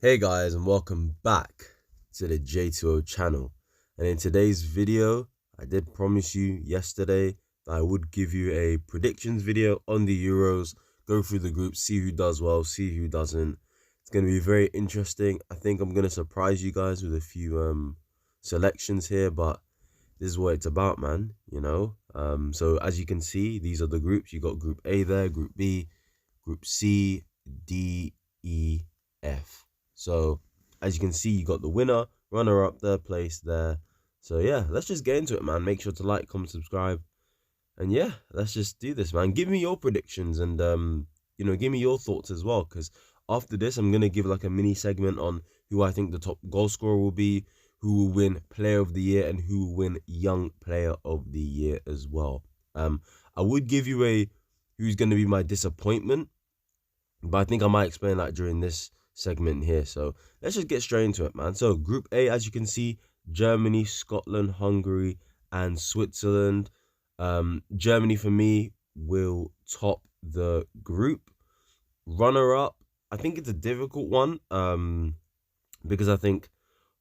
Hey guys, and welcome back to the J2O channel. And in today's video, I did promise you yesterday that I would give you a predictions video on the Euros, go through the groups, see who does well, see who doesn't. It's going to be very interesting. I think I'm going to surprise you guys with a few selections here, but this is what it's about, man, So as you can see, these are the groups. You got Group A there, Group B, Group C, D, E, F. So as you can see, you got the winner, runner up, third place there. So yeah, let's just get into it, man. Make sure to like, comment, subscribe, and yeah, let's just do this, man. Give me your predictions and give me your thoughts as well. Because after this, I'm gonna give like a mini segment on who I think the top goal scorer will be, who will win Player of the Year, and who will win Young Player of the Year as well. I would give you a who's gonna be my disappointment, but I think I might explain that during this segment here. So let's just get straight into it, man. So Group A, as you can see, Germany, Scotland, Hungary, and Switzerland. Germany for me will top the group. Runner up, I think it's a difficult one. Because I think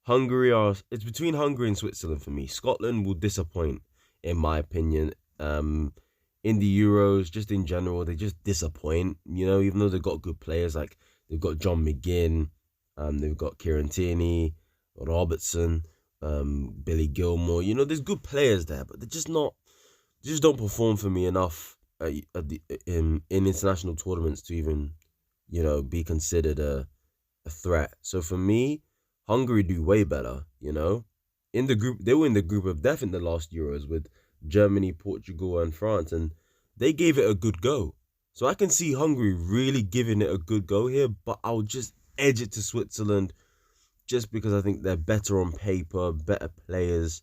it's between Hungary and Switzerland for me. Scotland will disappoint, in my opinion. In the Euros, just in general, they just disappoint. Even though they've got good players, like they've got John McGinn, they've got Kieran Tierney, Robertson, Billy Gilmore. There's good players there, but they're just not. They just don't perform for me enough in international tournaments to even, be considered a threat. So for me, Hungary do way better. In the group, they were in the group of death in the last Euros with Germany, Portugal, and France, and they gave it a good go. So I can see Hungary really giving it a good go here, but I'll just edge it to Switzerland just because I think they're better on paper, better players.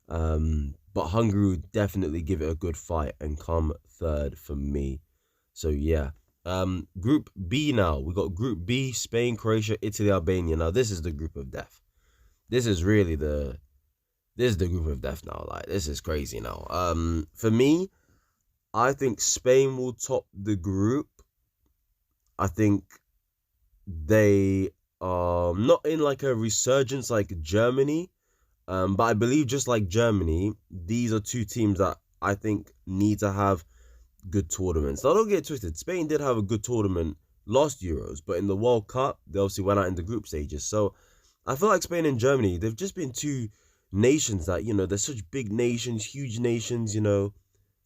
But Hungary would definitely give it a good fight and come third for me. So yeah. Group B now. We got Group B, Spain, Croatia, Italy, Albania. Now this is the group of death. This is really the group of death now. Like, this is crazy now. For me, I think Spain will top the group. I think they are not in like a resurgence like Germany. But I believe just like Germany, these are two teams that I think need to have good tournaments. Now don't get twisted. Spain did have a good tournament last Euros, but in the World Cup, they obviously went out in the group stages. So I feel like Spain and Germany, they've just been two nations that, they're such big nations, huge nations,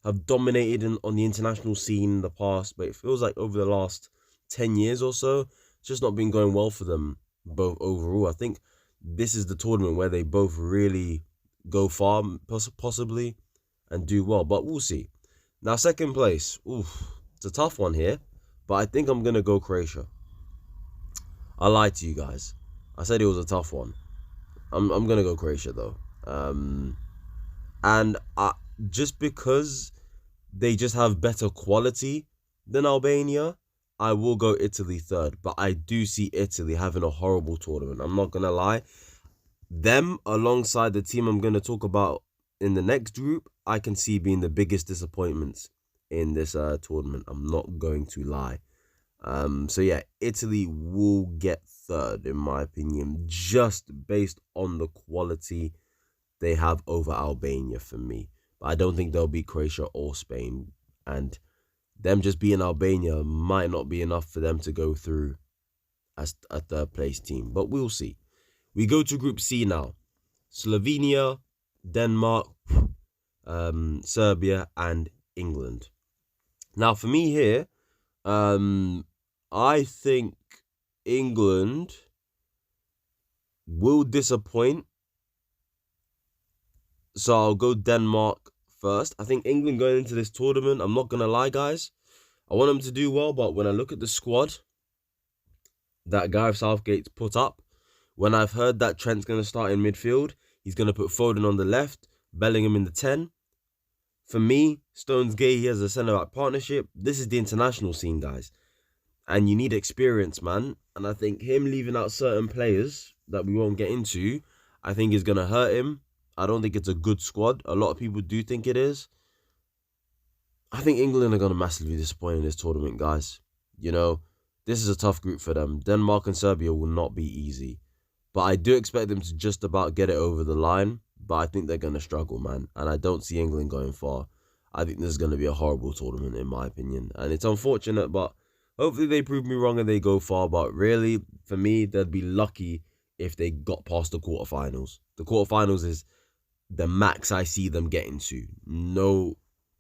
have dominated on the international scene in the past, but it feels like over the last 10 years or so, it's just not been going well for them both overall. I think this is the tournament where they both really go far, possibly, and do well, but we'll see. Now, second place, it's a tough one here, but I think I'm going to go Croatia. I lied to you guys. I said it was a tough one. I'm going to go Croatia, though. And just because they just have better quality than Albania, I will go Italy third. But I do see Italy having a horrible tournament. I'm not going to lie. Them, alongside the team I'm going to talk about in the next group, I can see being the biggest disappointments in this tournament. I'm not going to lie. So yeah, Italy will get third, in my opinion, just based on the quality they have over Albania for me. But I don't think they'll beat Croatia or Spain. And them just being Albania might not be enough for them to go through as a third place team. But we'll see. We go to Group C now. Slovenia, Denmark, Serbia, and England. Now, for me here, I think England will disappoint. So I'll go Denmark first. I think England going into this tournament, I'm not going to lie, guys, I want them to do well, but when I look at the squad that Gareth Southgate's put up, when I've heard that Trent's going to start in midfield, he's going to put Foden on the left, Bellingham in the 10. For me, Stones Gay, he has a centre-back partnership. This is the international scene, guys. And you need experience, man. And I think him leaving out certain players that we won't get into, I think is going to hurt him. I don't think it's a good squad. A lot of people do think it is. I think England are going to massively disappoint in this tournament, guys. this is a tough group for them. Denmark and Serbia will not be easy. But I do expect them to just about get it over the line. But I think they're going to struggle, man. And I don't see England going far. I think this is going to be a horrible tournament, in my opinion. And it's unfortunate, but hopefully they prove me wrong and they go far. But really, for me, they'd be lucky if they got past the quarterfinals. The quarterfinals is the max I see them getting to. No,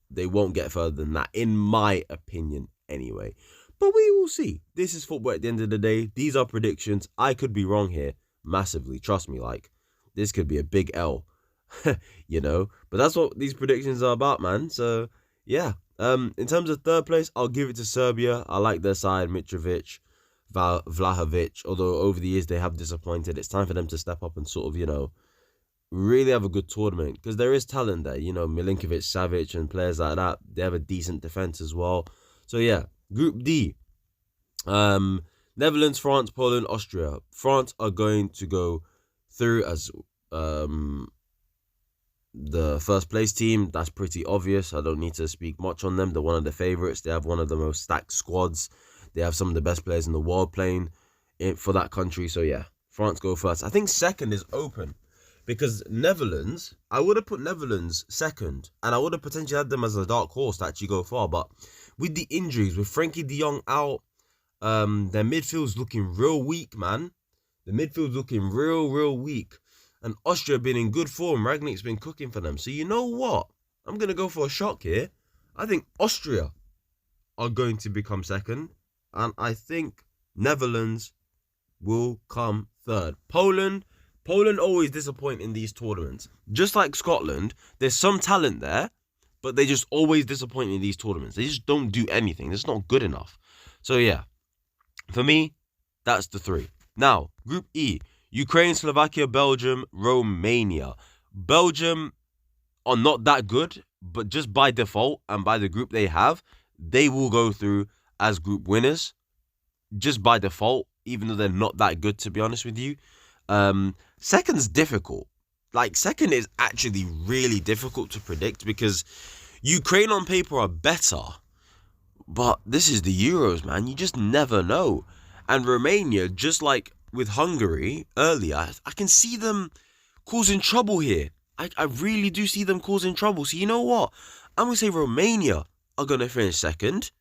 they won't get further than that, in my opinion, anyway. But we will see. This is football at the end of the day. These are predictions. I could be wrong here massively. Trust me, like, this could be a big L, you know. But that's what these predictions are about, man. So, yeah. In terms of third place, I'll give it to Serbia. I like their side, Mitrovic, Vlahovic. Although over the years they have disappointed. It's time for them to step up and sort of, you know, really have a good tournament, because there is talent there, you know, Milinkovic, Savic and players like that. They have a decent defense as well. So yeah, Group D, Netherlands, France, Poland, Austria. France are going to go through as the first place team. That's pretty obvious. I don't need to speak much on them. They're one of the favorites. They have one of the most stacked squads. They have some of the best players in the world playing for that country. So yeah, France go first. I think second is open, because Netherlands, I would have put Netherlands second, and I would have potentially had them as a dark horse to actually go far. But with the injuries, with Frankie de Jong out, their midfield's looking real weak, man. The midfield's looking real weak. And Austria been in good form. Ragnik's been cooking for them. So you know what? I'm going to go for a shock here. I think Austria are going to become second. And I think Netherlands will come third. Poland always disappoint in these tournaments. Just like Scotland, there's some talent there, but they just always disappoint in these tournaments. They just don't do anything. It's not good enough. So yeah, for me, that's the three. Now, Group E, Ukraine, Slovakia, Belgium, Romania. Belgium are not that good, but just by default and by the group they have, they will go through as group winners. Just by default, even though they're not that good, to be honest with you. Second's difficult. Like, second is actually really difficult to predict, because Ukraine on paper are better, but this is the Euros, man. You just never know. And Romania, just like with Hungary earlier, I can see them causing trouble here. I really do see them causing trouble. So you know what? I'm going to say Romania are going to finish second,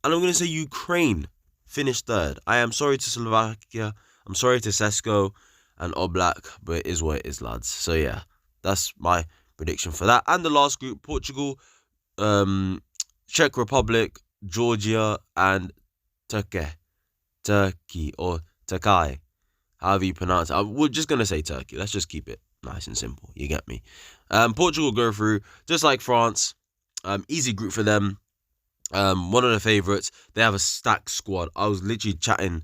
and I'm going to say Ukraine finish third. I am sorry to Slovakia. I'm sorry to Sesko and Oblak, but it is what it is, lads. So yeah, that's my prediction for that. And the last group, Portugal, Czech Republic, Georgia, and Turkey, or Turkey, however you pronounce it. We're just going to say Turkey. Let's just keep it nice and simple. You get me? Portugal go through, just like France. Easy group for them. One of the favourites. They have a stacked squad. I was literally chatting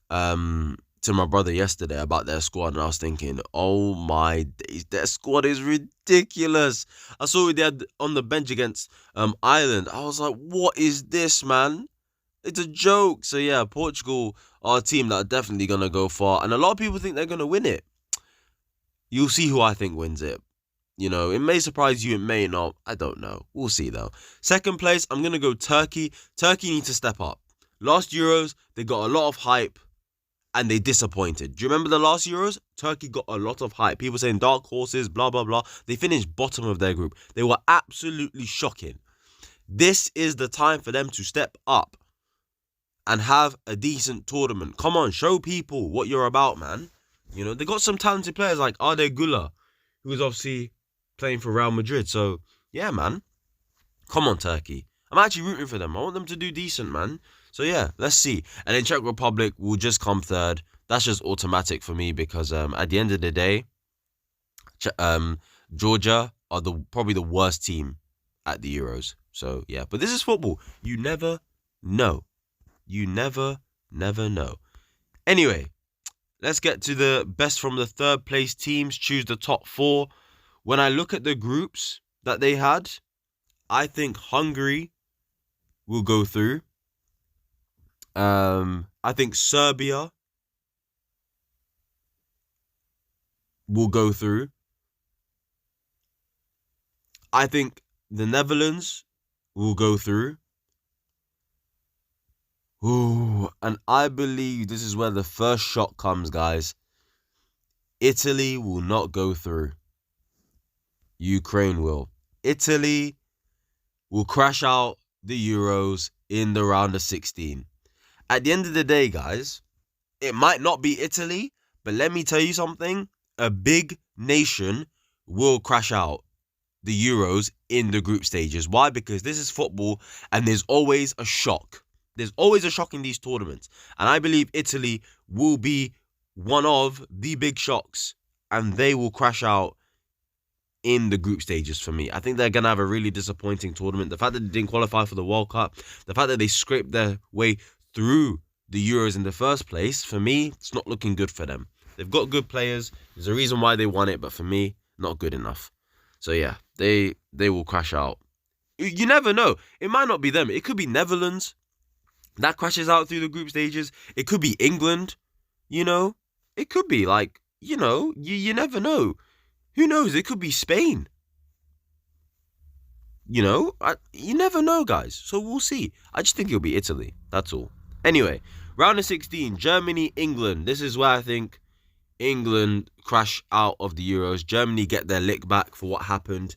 to my brother yesterday about their squad, and I was thinking, oh my days, their squad is ridiculous. I saw what they had on the bench against Ireland. I was like, what is this, man? It's a joke. So yeah, Portugal are a team that are definitely going to go far, and a lot of people think they're going to win it. You'll see who I think wins it. You know, it may surprise you, it may not. I don't know. We'll see, though. Second place, I'm going to go Turkey. Turkey needs to step up. Last Euros, they got a lot of hype, and they disappointed. Do you remember the last Euros? Turkey got a lot of hype. People saying dark horses, blah, blah, blah. They finished bottom of their group. They were absolutely shocking. This is the time for them to step up and have a decent tournament. Come on, show people what you're about, man. You know, they got some talented players like Arda Güler, who is obviously playing for Real Madrid. So, yeah, man. Come on, Turkey. I'm actually rooting for them. I want them to do decent, man. So, yeah, let's see. And then Czech Republic will just come third. That's just automatic for me, because at the end of the day, Georgia are probably the worst team at the Euros. So, yeah. But this is football. You never know. You never know. Anyway, let's get to the best from the third place teams. Choose the top four. When I look at the groups that they had, I think Hungary will go through. I think Serbia will go through. I think the Netherlands will go through. Ooh, and I believe this is where the first shock comes, guys. Italy will not go through. Ukraine will. Italy will crash out the Euros in the round of 16. At the end of the day, guys, it might not be Italy, but let me tell you something. A big nation will crash out the Euros in the group stages. Why? Because this is football and there's always a shock. There's always a shock in these tournaments. And I believe Italy will be one of the big shocks and they will crash out in the group stages for me. I think they're going to have a really disappointing tournament. The fact that they didn't qualify for the World Cup, the fact that they scraped their way through the Euros in the first place, for me, it's not looking good for them. They've got good players. There's a reason why they won it, but for me, not good enough. So yeah, they will crash out. You never know. It might not be them. It could be Netherlands that crashes out through the group stages. It could be England, you know. It could be like, you never know. Who knows? It could be Spain. You never know, guys. So we'll see. I just think it'll be Italy. That's all. Anyway, round of 16, Germany, England. This is where I think England crash out of the Euros. Germany get their lick back for what happened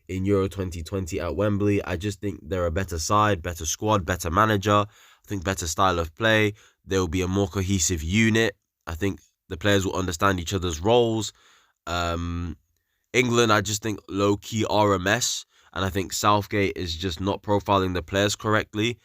in Euro 2020 at Wembley. I just think they're a better side, better squad, better manager. I think better style of play. There will be a more cohesive unit. I think the players will understand each other's roles. England, I just think low-key are a mess. And I think Southgate is just not profiling the players correctly.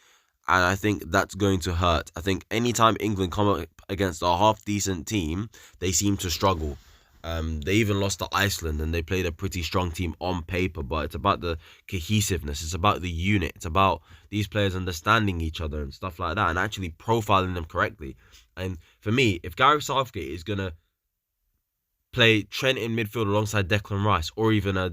And I think that's going to hurt. I think anytime England come up against a half-decent team, they seem to struggle. They even lost to Iceland and they played a pretty strong team on paper. But it's about the cohesiveness. It's about the unit. It's about these players understanding each other and stuff like that and actually profiling them correctly. And for me, if Gareth Southgate is going to play Trent in midfield alongside Declan Rice or even a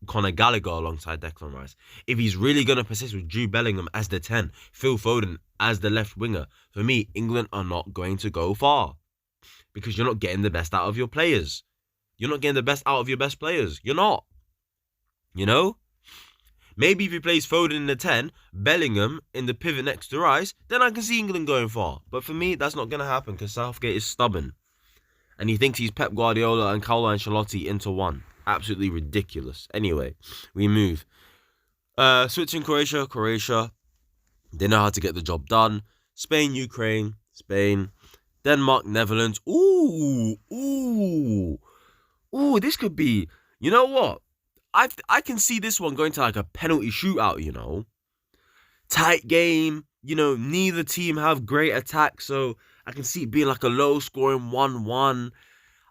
Conor Gallagher alongside Declan Rice, if he's really going to persist with Jude Bellingham as the 10, Phil Foden as the left winger, for me, England are not going to go far because you're not getting the best out of your players. You're not getting the best out of your best players. You're not. Maybe if he plays Foden in the 10, Bellingham in the pivot next to Rice, then I can see England going far. But for me, that's not going to happen because Southgate is stubborn. And he thinks he's Pep Guardiola and Carlo Ancelotti into one. Absolutely ridiculous. Anyway, we move. Switching Croatia. They know how to get the job done. Spain, Ukraine. Spain. Denmark, Netherlands. Ooh, this could be... You know what? I can see this one going to like a penalty shootout, Tight game. Neither team have great attack, so I can see it being like a low-scoring 1-1.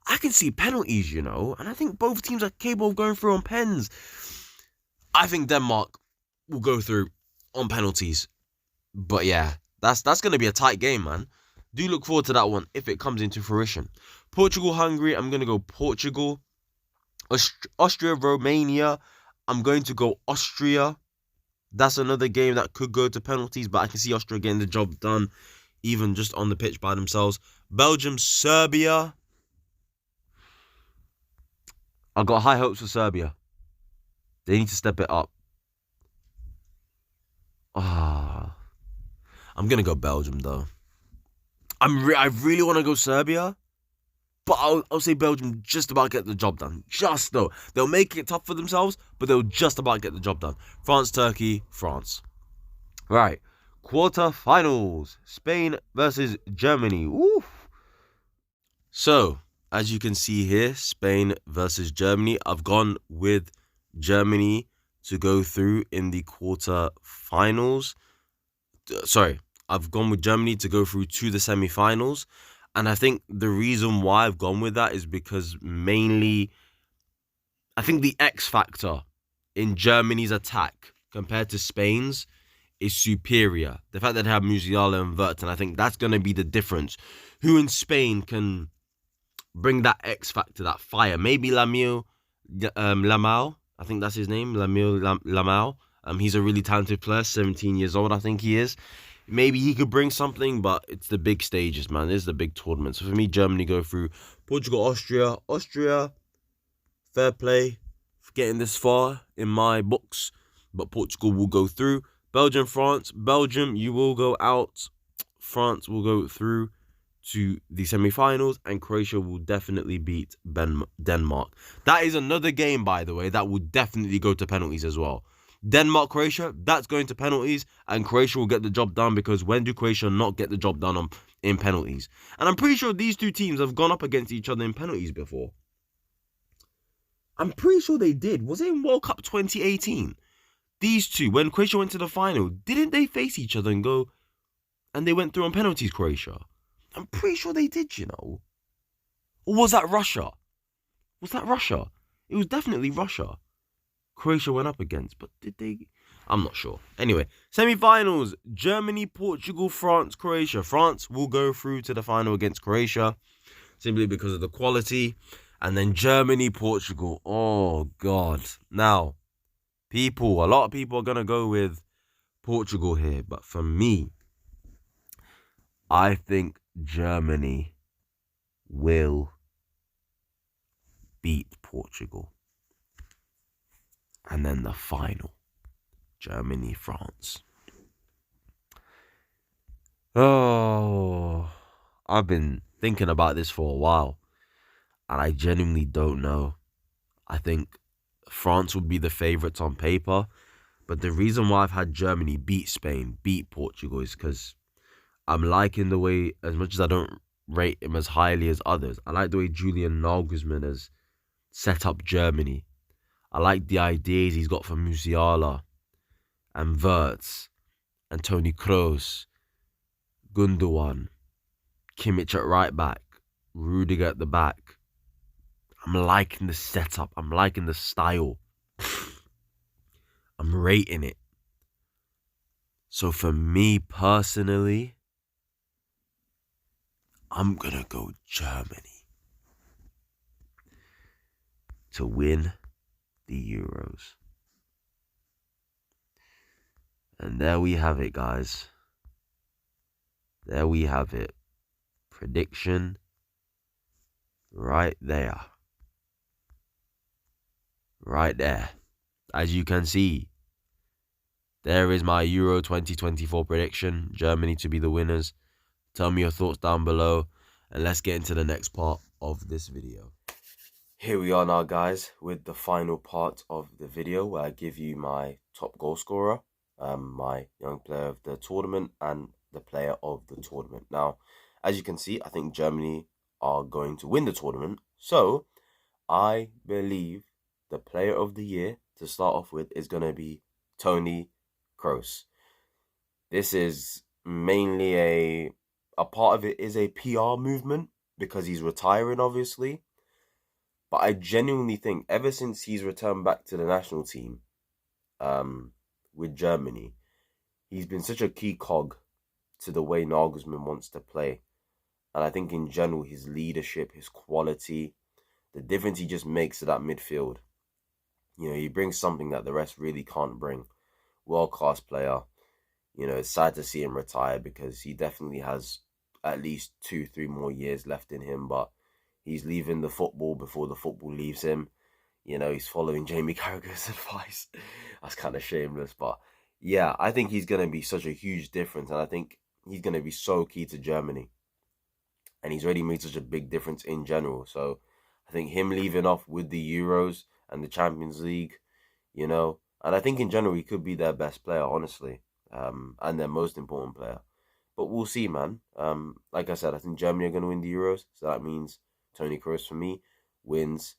I can see penalties, and I think both teams are capable of going through on pens. I think Denmark will go through on penalties. But yeah, that's going to be a tight game, man. Do look forward to that one if it comes into fruition. Portugal, Hungary, I'm going to go Portugal. Austria, Romania, I'm going to go Austria. That's another game that could go to penalties, but I can see Austria getting the job done, even just on the pitch by themselves. Belgium, Serbia. I've got high hopes for Serbia. They need to step it up. I'm going to go Belgium, though. I really want to go Serbia, but I'll say Belgium just about get the job done. Just, though. They'll make it tough for themselves, but they'll just about get the job done. France, Turkey, France. Right. Quarterfinals. Spain versus Germany. Oof. So, as you can see here, Spain versus Germany. I've gone with Germany to go through in the quarterfinals. I've gone with Germany to go through to the semi-finals. And I think the reason why I've gone with that is because mainly, I think the X factor in Germany's attack compared to Spain's is superior. The fact that they have Musiala and Wirtz, and I think that's going to be the difference. Who in Spain can bring that X factor, that fire? Maybe Lamine Yamal, I think that's his name, Lamine Yamal. He's a really talented player, 17 years old, I think he is. Maybe he could bring something, but it's the big stages, man. This is the big tournament. So for me, Germany go through. Portugal, Austria, fair play for getting this far in my books. But Portugal will go through. Belgium, France. Belgium, you will go out. France will go through to the semi-finals, and Croatia will definitely beat Denmark. That is another game, by the way, that will definitely go to penalties as well. Denmark-Croatia, that's going to penalties, and Croatia will get the job done, because when do Croatia not get the job done in penalties? And I'm pretty sure these two teams have gone up against each other in penalties before. I'm pretty sure they did. Was it in World Cup 2018? These two, when Croatia went to the final, didn't they face each other and go, and they went through on penalties, Croatia? I'm pretty sure they did, you know. Or was that Russia? Was that Russia? It was definitely Russia. Croatia went up against, but did they? I'm not sure. Anyway, semi-finals, Germany, Portugal, France, Croatia. France will go through to the final against Croatia, simply because of the quality. And then Germany, Portugal. Oh, God. Now, a lot of people are going to go with Portugal here. But for me, I think Germany will beat Portugal. And then the final, Germany, France. Oh, I've been thinking about this for a while, and I genuinely don't know. I think France would be the favourites on paper, but the reason why I've had Germany beat Spain, beat Portugal, is because I'm liking the way, as much as I don't rate him as highly as others, I like the way Julian Nagelsmann has set up Germany. I like the ideas he's got for Musiala and Wirtz and Toni Kroos, Gundogan, Kimmich at right back, Rudiger at the back. I'm liking the setup. I'm liking the style. I'm rating it. So for me personally, I'm going to go Germany to win the Euros. And there we have it, guys. There we have it. Prediction right there. Right there. As you can see, there is my Euro 2024 prediction. Germany to be the winners. Tell me your thoughts down below, and let's get into the next part of this video. Here we are now, guys, with the final part of the video where I give you my top goal scorer, my young player of the tournament, and the player of the tournament. Now, as you can see, I think Germany are going to win the tournament. So, I believe the player of the year to start off with is going to be Toni Kroos. This is mainly a part of it is a PR movement because he's retiring, obviously. But I genuinely think ever since he's returned back to the national team with Germany, he's been such a key cog to the way Nagelsmann wants to play. And I think in general, his leadership, his quality, the difference he just makes to that midfield. You know, he brings something that the rest really can't bring. World-class player. You know, it's sad to see him retire because he definitely has at least 2-3 more years left in him, but he's leaving the football before the football leaves him. You know, he's following Jamie Carragher's advice. That's kind of shameless, but yeah, I think he's going to be such a huge difference, and I think he's going to be so key to Germany. And he's already made such a big difference in general. So I think him leaving off with the Euros and the Champions League, you know, and I think in general he could be their best player, honestly, and their most important player. But we'll see, man. Like I said, I think Germany are going to win the Euros, so that means Toni Kroos for me wins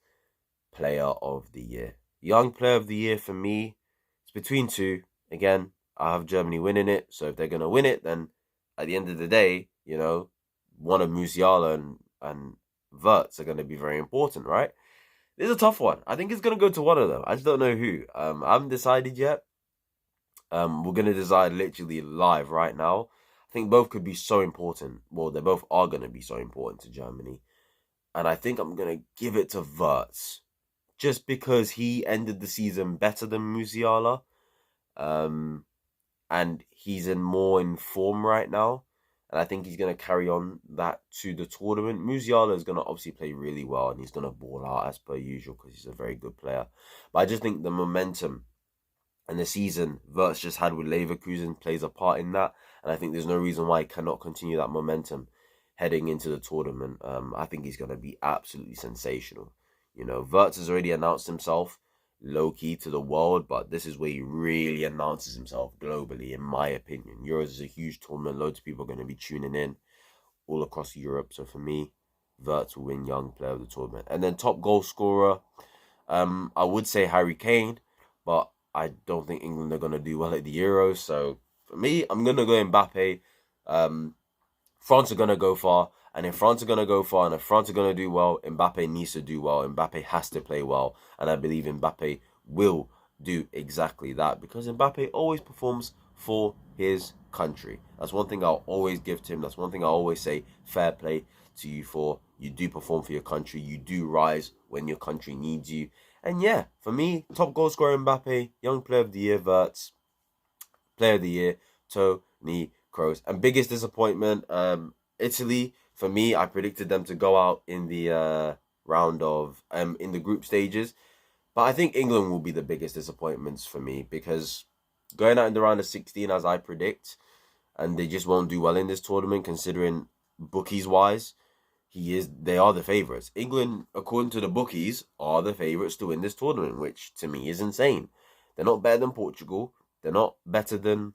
player of the year. Young player of the year for me, it's between two. Again, I have Germany winning it, so if they're going to win it, then at the end of the day, you know, one of Musiala and Wirtz are going to be very important, right? This is a tough one. I think it's going to go to one of them. I just don't know who. I haven't decided yet. We're going to decide literally live right now. I think both could be so important. Well, they both are going to be so important to Germany. And I think I'm going to give it to Wirtz. Just because he ended the season better than Musiala. And he's more in form right now. And I think he's going to carry on that to the tournament. Musiala is going to obviously play really well. And he's going to ball out as per usual because he's a very good player. But I just think the momentum and the season Wirtz just had with Leverkusen plays a part in that. and I think there's no reason why he cannot continue that momentum heading into the tournament. I think he's going to be absolutely sensational. You know, Wirtz has already announced himself low-key to the world, but this is where he really announces himself globally, in my opinion. Euros is a huge tournament. Loads of people are going to be tuning in all across Europe. So for me, Wirtz will win Young Player of the Tournament. And then top goal scorer, I would say Harry Kane, but I don't think England are going to do well at the Euros. So for me, I'm going to go Mbappe. France are going to go far. And if France are going to go far and if France are going to do well, Mbappe needs to do well. Mbappe has to play well. And I believe Mbappe will do exactly that because Mbappe always performs for his country. That's one thing I'll always give to him. That's one thing I always say, fair play to you for. You do perform for your country. You do rise when your country needs you. And yeah, for me, top goal scorer Mbappe, young player of the year Wirtz, player of the year Toni Kroos. And biggest disappointment, Italy. For me, I predicted them to go out in the round of in the group stages. But I think England will be the biggest disappointments for me because going out in the round of 16 as I predict, and they just won't do well in this tournament considering bookies wise, they are the favourites. England, according to the bookies, are the favourites to win this tournament, which to me is insane. They're not better than Portugal. They're not better than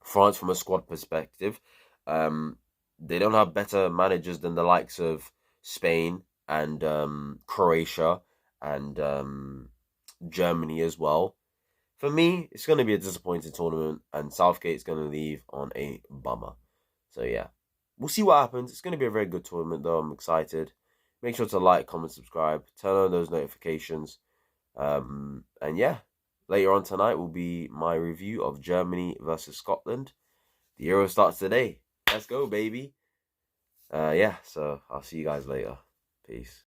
France from a squad perspective. They don't have better managers than the likes of Spain and Croatia and Germany as well. For me, it's going to be a disappointing tournament, and Southgate's going to leave on a bummer. So yeah, we'll see what happens. It's going to be a very good tournament, though. I'm excited. Make sure to like, comment, subscribe, turn on those notifications. And yeah, later on tonight will be my review of Germany versus Scotland. The Euro starts today. Let's go, baby. Yeah, so I'll see you guys later. Peace.